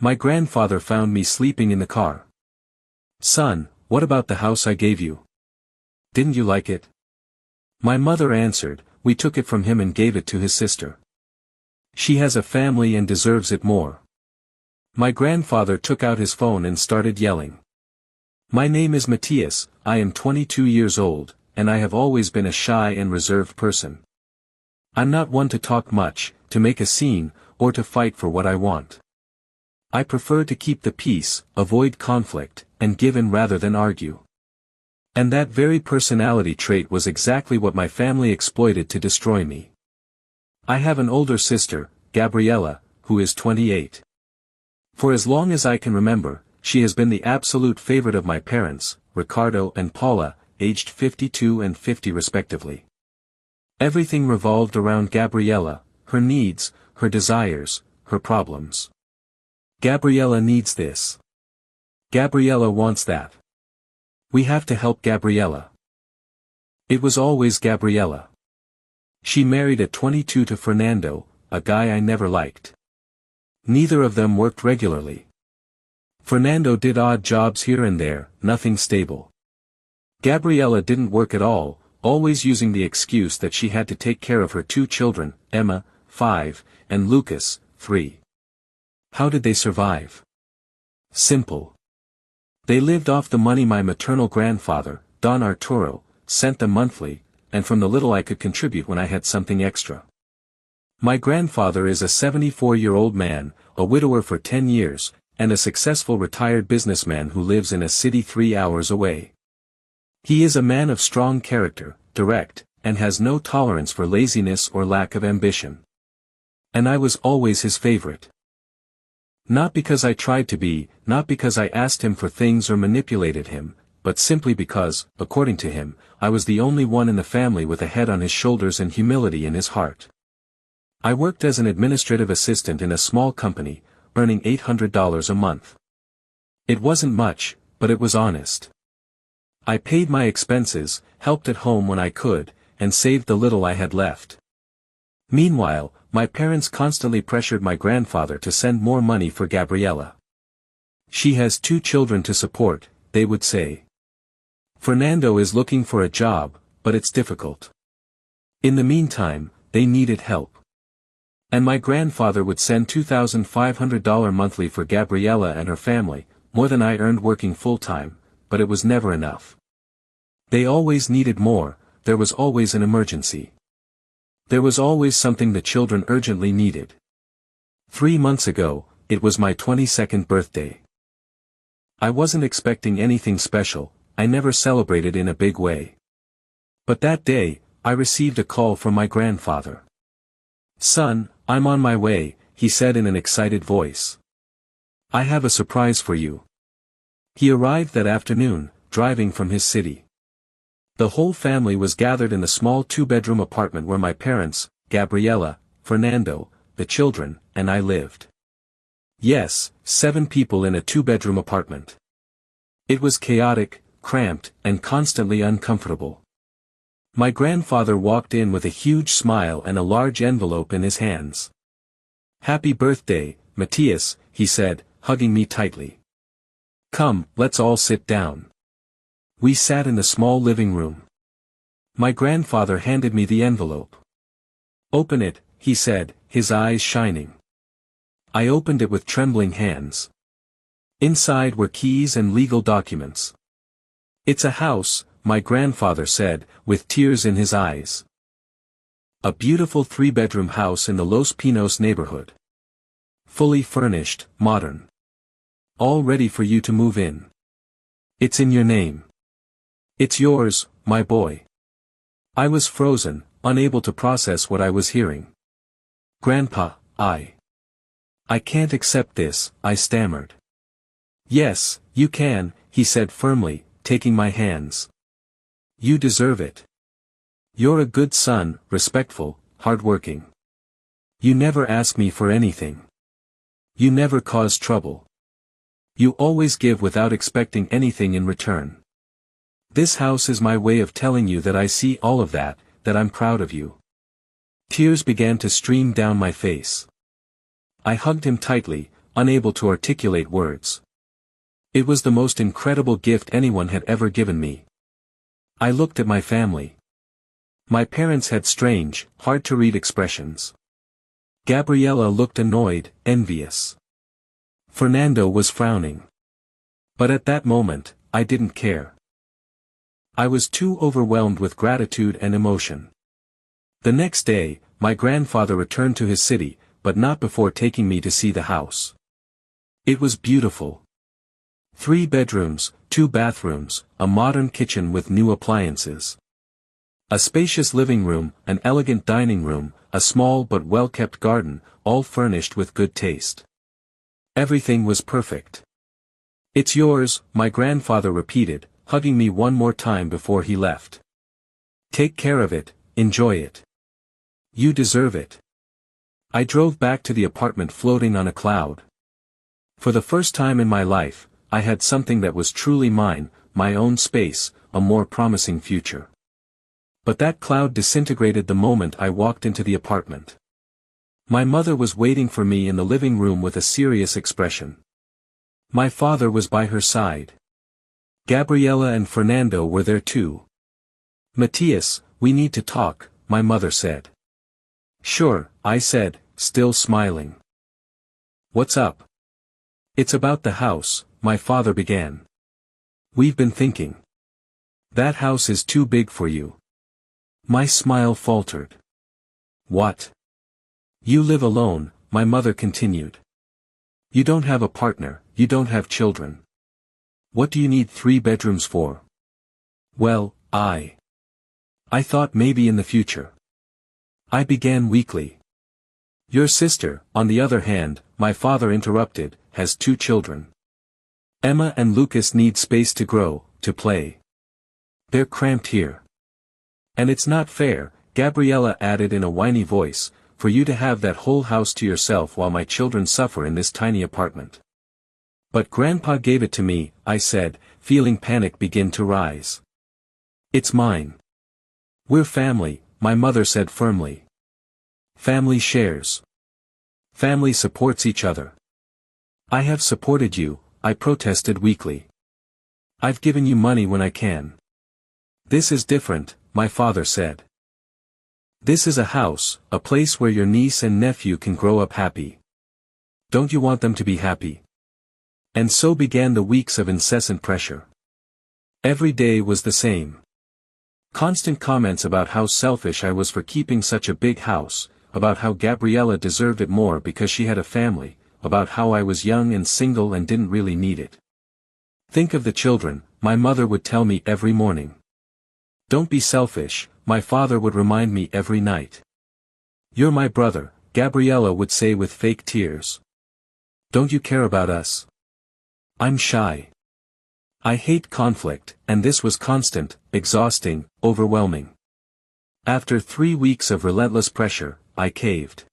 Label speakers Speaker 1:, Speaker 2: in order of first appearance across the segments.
Speaker 1: My grandfather found me sleeping in the car. "Son, what about the house I gave you? Didn't you like it?" My mother answered, "We took it from him and gave it to his sister. She has a family and deserves it more." My grandfather took out his phone and started yelling. "My name is Matthias, I am 22 years old, and I have always been a shy and reserved person. I'm not one to talk much, to make a scene, or to fight for what I want. I prefer to keep the peace, avoid conflict, and give in rather than argue." And that very personality trait was exactly what my family exploited to destroy me. I have an older sister, Gabriella, who is 28. For as long as I can remember, she has been the absolute favorite of my parents, Ricardo and Paula, aged 52 and 50 respectively. Everything revolved around Gabriella, her needs, her desires, her problems. Gabriella needs this. Gabriella wants that. We have to help Gabriella. It was always Gabriella. She married at 22 to Fernando, a guy I never liked. Neither of them worked regularly. Fernando did odd jobs here and there, nothing stable. Gabriella didn't work at all, always using the excuse that she had to take care of her two children, Emma, 5, and Lucas, 3. How did they survive? Simple. They lived off the money my maternal grandfather, Don Arturo, sent them monthly, and from the little I could contribute when I had something extra. My grandfather is a 74-year-old man, a widower for 10 years, and a successful retired businessman who lives in a city 3 hours away. He is a man of strong character, direct, and has no tolerance for laziness or lack of ambition. And I was always his favorite. Not because I tried to be, not because I asked him for things or manipulated him, but simply because, according to him, I was the only one in the family with a head on his shoulders and humility in his heart. I worked as an administrative assistant in a small company, earning $800 a month. It wasn't much, but it was honest. I paid my expenses, helped at home when I could, and saved the little I had left. Meanwhile, my parents constantly pressured my grandfather to send more money for Gabriella. "She has 2 children to support," they would say. "Fernando is looking for a job, but it's difficult." In the meantime, they needed help. And my grandfather would send $2,500 monthly for Gabriella and her family, more than I earned working full-time, but it was never enough. They always needed more, there was always an emergency. There was always something the children urgently needed. 3 months ago, it was my 22nd birthday. I wasn't expecting anything special, I never celebrated in a big way. But that day, I received a call from my grandfather. "Son, I'm on my way," he said in an excited voice. "I have a surprise for you." He arrived that afternoon, driving from his city. The whole family was gathered in the small 2-bedroom apartment where my parents, Gabriella, Fernando, the children, and I lived. Yes, 7 people in a 2-bedroom apartment. It was chaotic, cramped, and constantly uncomfortable. My grandfather walked in with a huge smile and a large envelope in his hands. "Happy birthday, Matthias," he said, hugging me tightly. "Come, let's all sit down." We sat in the small living room. My grandfather handed me the envelope. "Open it," he said, his eyes shining. I opened it with trembling hands. Inside were keys and legal documents. "It's a house," my grandfather said, with tears in his eyes. "A beautiful 3-bedroom house in the Los Pinos neighborhood. Fully furnished, modern. All ready for you to move in. It's in your name. It's yours, my boy." I was frozen, unable to process what I was hearing. "Grandpa, I can't accept this," I stammered. "Yes, you can," he said firmly, taking my hands. "You deserve it. You're a good son, respectful, hardworking. You never ask me for anything. You never cause trouble. You always give without expecting anything in return. This house is my way of telling you that I see all of that, that I'm proud of you." Tears began to stream down my face. I hugged him tightly, unable to articulate words. It was the most incredible gift anyone had ever given me. I looked at my family. My parents had strange, hard-to-read expressions. Gabriella looked annoyed, envious. Fernando was frowning. But at that moment, I didn't care. I was too overwhelmed with gratitude and emotion. The next day, my grandfather returned to his city, but not before taking me to see the house. It was beautiful. 3 bedrooms, 2 bathrooms, a modern kitchen with new appliances. A spacious living room, an elegant dining room, a small but well-kept garden, all furnished with good taste. Everything was perfect. "It's yours," my grandfather repeated, hugging me one more time before he left. "Take care of it, enjoy it. You deserve it." I drove back to the apartment floating on a cloud. For the first time in my life, I had something that was truly mine, my own space, a more promising future. But that cloud disintegrated the moment I walked into the apartment. My mother was waiting for me in the living room with a serious expression. My father was by her side. Gabriella and Fernando were there too. "Matthias, we need to talk," my mother said. "Sure," I said, still smiling. "What's up?" "It's about the house," my father began. "We've been thinking. That house is too big for you." My smile faltered. "What? You live alone," my mother continued. "You don't have a partner, you don't have children. What do you need 3 bedrooms for?" "Well, I thought maybe in the future." I began weakly. "Your sister, on the other hand," my father interrupted, "has 2 children. Emma and Lucas need space to grow, to play. They're cramped here. And it's not fair," Gabriella added in a whiny voice, "for you to have that whole house to yourself while my children suffer in this tiny apartment." "But Grandpa gave it to me," I said, feeling panic begin to rise. "It's mine." "We're family," my mother said firmly. "Family shares. Family supports each other." "I have supported you," I protested weakly. "I've given you money when I can." "This is different," my father said. "This is a house, a place where your niece and nephew can grow up happy. Don't you want them to be happy?" And so began the weeks of incessant pressure. Every day was the same. Constant comments about how selfish I was for keeping such a big house, about how Gabriella deserved it more because she had a family, about how I was young and single and didn't really need it. "Think of the children," my mother would tell me every morning. "Don't be selfish," my father would remind me every night. "You're my brother," Gabriella would say with fake tears. "Don't you care about us?" "I'm shy. I hate conflict," and this was constant, exhausting, overwhelming. After 3 weeks of relentless pressure, I caved.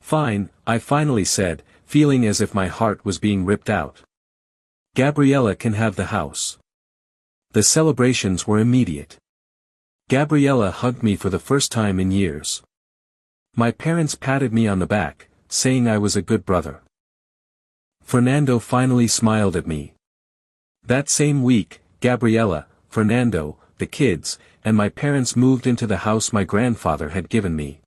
Speaker 1: "Fine," I finally said, feeling as if my heart was being ripped out. "Gabriella can have the house." The celebrations were immediate. Gabriella hugged me for the first time in years. My parents patted me on the back, saying I was a good brother. Fernando finally smiled at me. That same week, Gabriella, Fernando, the kids, and my parents moved into the house my grandfather had given me.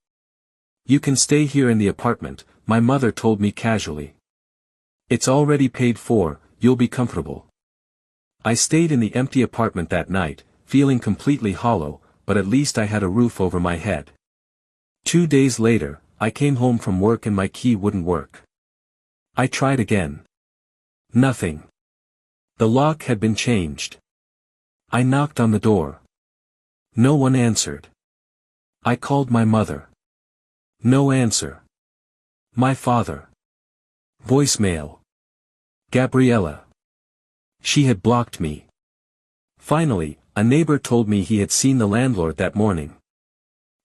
Speaker 1: "You can stay here in the apartment," my mother told me casually. "It's already paid for, you'll be comfortable." I stayed in the empty apartment that night, feeling completely hollow, but at least I had a roof over my head. 2 days later, I came home from work and my key wouldn't work. I tried again. Nothing. The lock had been changed. I knocked on the door. No one answered. I called my mother. No answer. My father. Voicemail. Gabriella. She had blocked me. Finally, a neighbor told me he had seen the landlord that morning.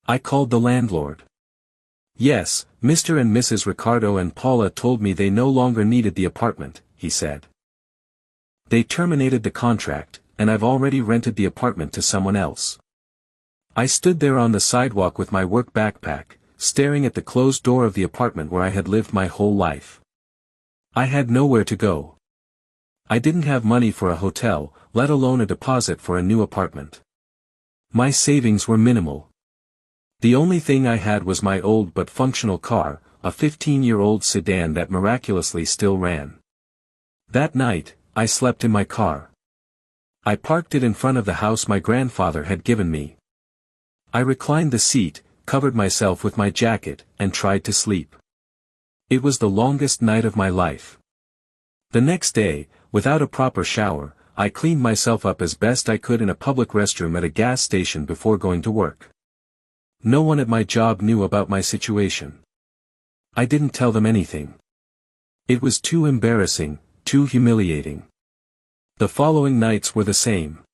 Speaker 1: I called the landlord. "Yes, Mr. and Mrs. Ricardo and Paula told me they no longer needed the apartment," he said. "They terminated the contract, and I've already rented the apartment to someone else." I stood there on the sidewalk with my work backpack, staring at the closed door of the apartment where I had lived my whole life. I had nowhere to go. I didn't have money for a hotel, let alone a deposit for a new apartment. My savings were minimal. The only thing I had was my old but functional car, a 15-year-old sedan that miraculously still ran. That night, I slept in my car. I parked it in front of the house my grandfather had given me. I reclined the seat, covered myself with my jacket, and tried to sleep. It was the longest night of my life. The next day, without a proper shower, I cleaned myself up as best I could in a public restroom at a gas station before going to work. No one at my job knew about my situation. I didn't tell them anything. It was too embarrassing, too humiliating. The following nights were the same.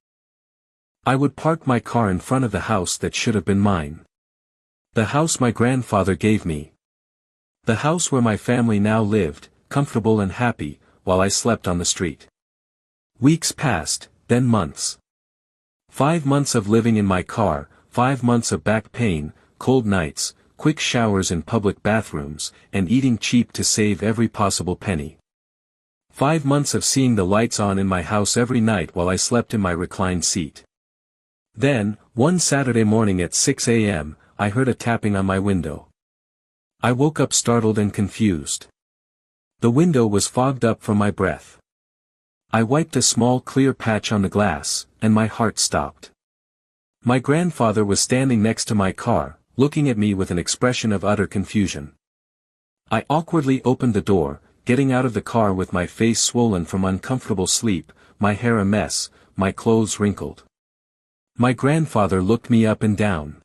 Speaker 1: I would park my car in front of the house that should have been mine. The house my grandfather gave me. The house where my family now lived, comfortable and happy, while I slept on the street. Weeks passed, then months. 5 months of living in my car, 5 months of back pain, cold nights, quick showers in public bathrooms, and eating cheap to save every possible penny. 5 months of seeing the lights on in my house every night while I slept in my reclined seat. Then, one Saturday morning at 6 a.m., I heard a tapping on my window. I woke up startled and confused. The window was fogged up from my breath. I wiped a small clear patch on the glass, and my heart stopped. My grandfather was standing next to my car, looking at me with an expression of utter confusion. I awkwardly opened the door, getting out of the car with my face swollen from uncomfortable sleep, my hair a mess, my clothes wrinkled. My grandfather looked me up and down.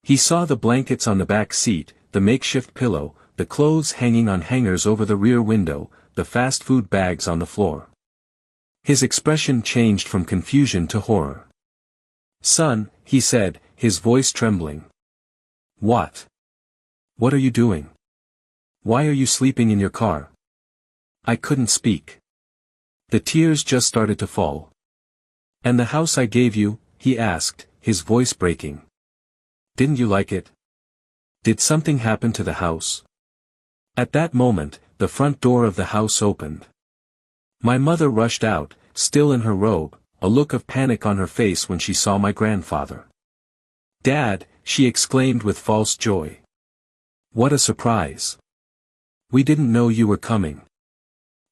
Speaker 1: He saw the blankets on the back seat, the makeshift pillow, the clothes hanging on hangers over the rear window, the fast food bags on the floor. His expression changed from confusion to horror. "Son," he said, his voice trembling. "What? What are you doing? Why are you sleeping in your car?" I couldn't speak. The tears just started to fall. "And the house I gave you?" he asked, his voice breaking. "Didn't you like it? Did something happen to the house?" At that moment, the front door of the house opened. My mother rushed out, still in her robe, a look of panic on her face when she saw my grandfather. "Dad," she exclaimed with false joy. "What a surprise. We didn't know you were coming."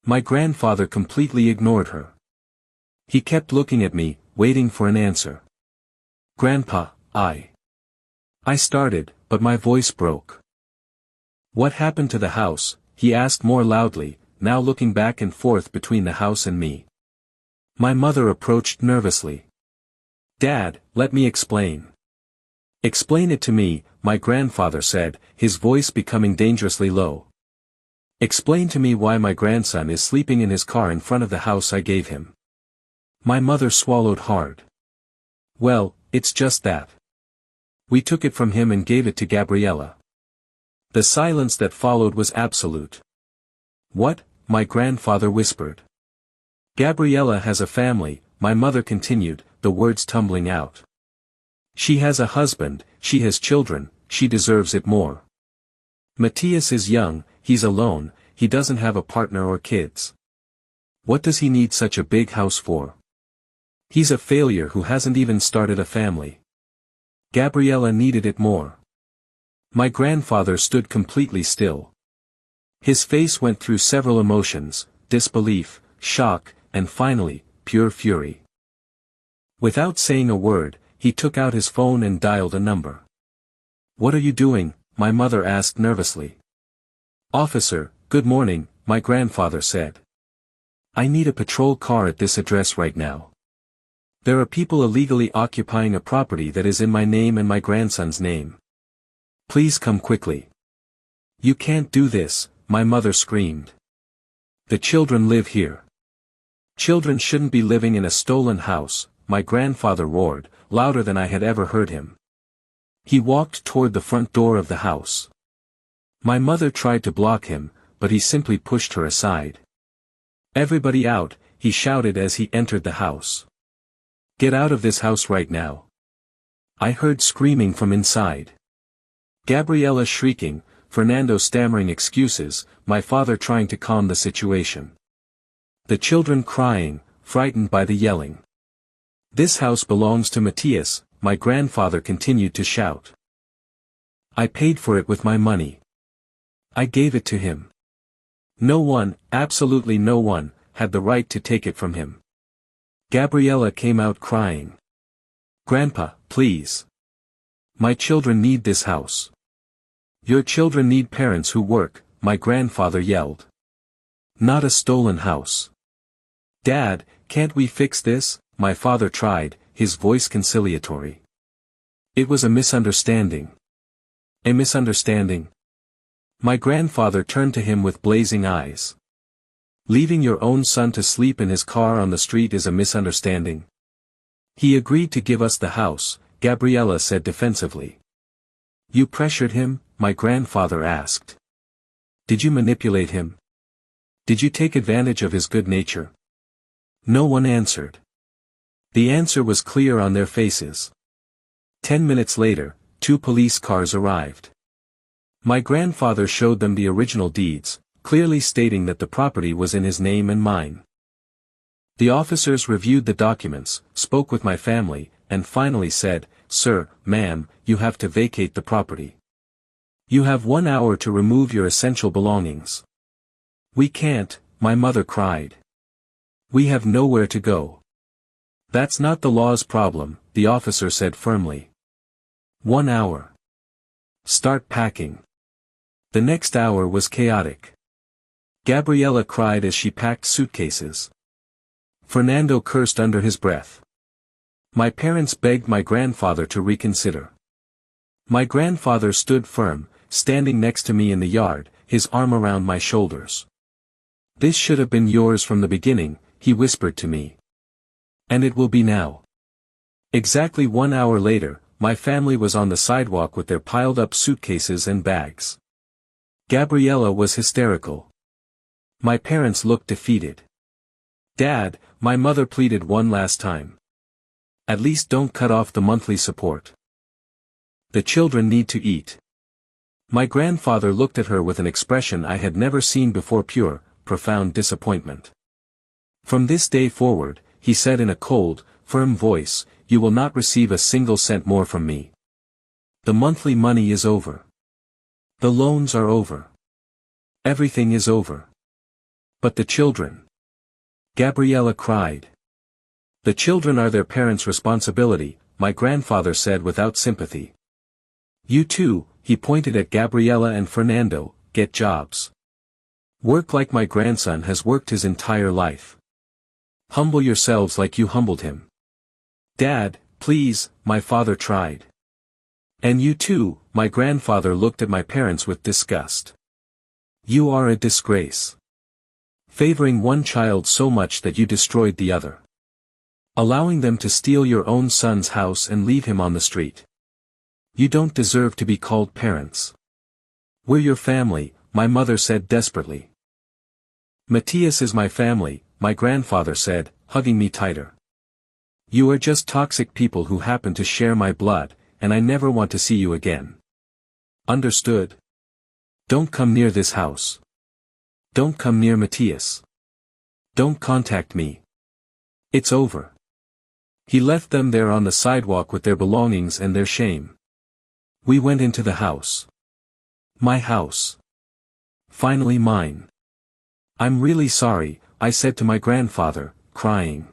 Speaker 1: My grandfather completely ignored her. He kept looking at me, waiting for an answer. "Grandpa, I started, but my voice broke." "What happened to the house?" he asked more loudly, now looking back and forth between the house and me. My mother approached nervously. "Dad, let me explain." "Explain it to me," my grandfather said, his voice becoming dangerously low. "Explain to me why my grandson is sleeping in his car in front of the house I gave him." My mother swallowed hard. "Well, it's just that. We took it from him and gave it to Gabriella." The silence that followed was absolute. "What?" my grandfather whispered. "Gabriella has a family," my mother continued, the words tumbling out. "She has a husband, she has children, she deserves it more. Matthias is young, he's alone, he doesn't have a partner or kids. What does he need such a big house for? He's a failure who hasn't even started a family. Gabriella needed it more." My grandfather stood completely still. His face went through several emotions, disbelief, shock, and finally, pure fury. Without saying a word, he took out his phone and dialed a number. "What are you doing?" my mother asked nervously. "Officer, good morning," my grandfather said. "I need a patrol car at this address right now. There are people illegally occupying a property that is in my name and my grandson's name. Please come quickly." "You can't do this," my mother screamed. "The children live here. Children shouldn't be living in a stolen house," my grandfather roared, louder than I had ever heard him. He walked toward the front door of the house. My mother tried to block him, but he simply pushed her aside. "Everybody out," he shouted as he entered the house. "Get out of this house right now." I heard screaming from inside. Gabriella shrieking, Fernando stammering excuses, my father trying to calm the situation. The children crying, frightened by the yelling. This house belongs to Matthias, my grandfather continued to shout. I paid for it with my money. I gave it to him. No one, absolutely no one, had the right to take it from him. Gabriella came out crying. Grandpa, please. My children need this house. Your children need parents who work, my grandfather yelled. Not a stolen house. Dad, can't we fix this? My father tried, his voice conciliatory. It was a misunderstanding. A misunderstanding? My grandfather turned to him with blazing eyes. Leaving your own son to sleep in his car on the street is a misunderstanding. He agreed to give us the house, Gabriella said defensively. You pressured him? My grandfather asked. Did you manipulate him? Did you take advantage of his good nature? No one answered. The answer was clear on their faces. 10 minutes later, 2 police cars arrived. My grandfather showed them the original deeds, clearly stating that the property was in his name and mine. The officers reviewed the documents, spoke with my family, and finally said, Sir, ma'am, you have to vacate the property. You have 1 hour to remove your essential belongings. We can't, my mother cried. We have nowhere to go. That's not the law's problem, the officer said firmly. 1 hour. Start packing. The next hour was chaotic. Gabriella cried as she packed suitcases. Fernando cursed under his breath. My parents begged my grandfather to reconsider. My grandfather stood firm, standing next to me in the yard, his arm around my shoulders. This should have been yours from the beginning, he whispered to me. And it will be now. Exactly 1 hour later, my family was on the sidewalk with their piled-up suitcases and bags. Gabriella was hysterical. My parents looked defeated. Dad, my mother pleaded one last time. At least don't cut off the monthly support. The children need to eat. My grandfather looked at her with an expression I had never seen before, pure, profound disappointment. From this day forward, he said in a cold, firm voice, you will not receive a single cent more from me. The monthly money is over. The loans are over. Everything is over. But the children. Gabriella cried. The children are their parents' responsibility, my grandfather said without sympathy. You too, he pointed at Gabriella and Fernando, get jobs. Work like my grandson has worked his entire life. Humble yourselves like you humbled him. Dad, please, my father tried. And you too, my grandfather looked at my parents with disgust. You are a disgrace. Favoring one child so much that you destroyed the other. Allowing them to steal your own son's house and leave him on the street. You don't deserve to be called parents. We're your family, my mother said desperately. Matthias is my family, my grandfather said, hugging me tighter. You are just toxic people who happen to share my blood, and I never want to see you again. Understood? Don't come near this house. Don't come near Matthias. Don't contact me. It's over. He left them there on the sidewalk with their belongings and their shame. We went into the house. My house. Finally mine. I'm really sorry, I said to my grandfather, crying.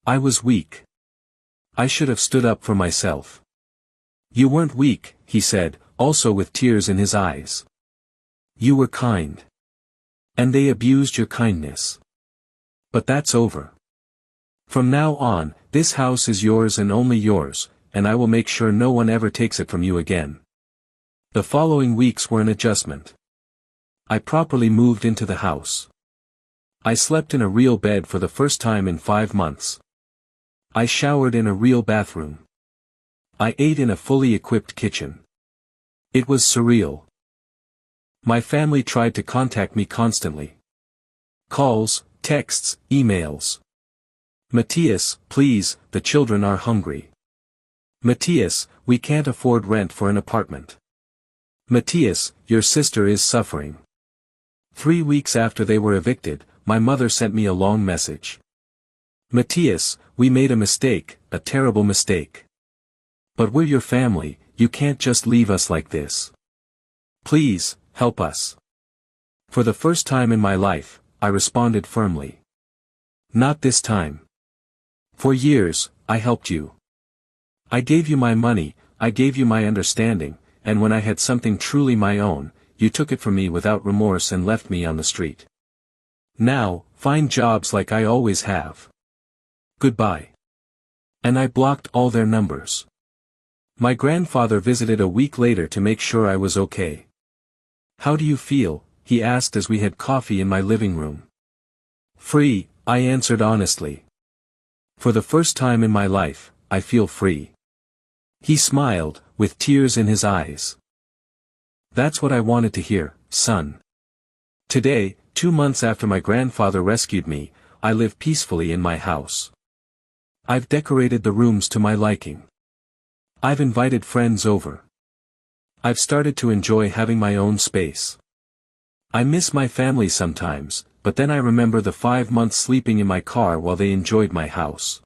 Speaker 1: I was weak. I should have stood up for myself. You weren't weak, he said, also with tears in his eyes. You were kind. And they abused your kindness. But that's over. From now on, this house is yours and only yours, and I will make sure no one ever takes it from you again. The following weeks were an adjustment. I properly moved into the house. I slept in a real bed for the first time in 5 months. I showered in a real bathroom. I ate in a fully equipped kitchen. It was surreal. My family tried to contact me constantly. Calls, texts, emails. Matthias, please, the children are hungry. Matthias, we can't afford rent for an apartment. Matthias, your sister is suffering. 3 weeks after they were evicted, my mother sent me a long message. Matthias, we made a mistake, a terrible mistake. But we're your family, you can't just leave us like this. Please, help us. For the first time in my life, I responded firmly. Not this time. For years, I helped you. I gave you my money, I gave you my understanding, and when I had something truly my own, you took it from me without remorse and left me on the street. Now, find jobs like I always have. Goodbye. And I blocked all their numbers. My grandfather visited a week later to make sure I was okay. How do you feel? He asked as we had coffee in my living room. Free, I answered honestly. For the first time in my life, I feel free. He smiled, with tears in his eyes. That's what I wanted to hear, son. Today, 2 months after my grandfather rescued me, I live peacefully in my house. I've decorated the rooms to my liking. I've invited friends over. I've started to enjoy having my own space. I miss my family sometimes, but then I remember the 5 months sleeping in my car while they enjoyed my house.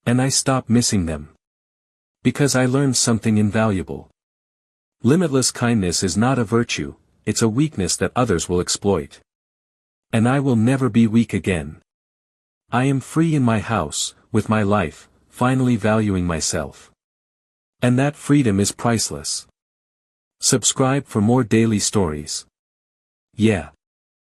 Speaker 1: And I stop missing them. Because I learned something invaluable. Limitless kindness is not a virtue, it's a weakness that others will exploit. And I will never be weak again. I am free in my house, with my life, finally valuing myself. And that freedom is priceless. Subscribe for more daily stories. Yeah.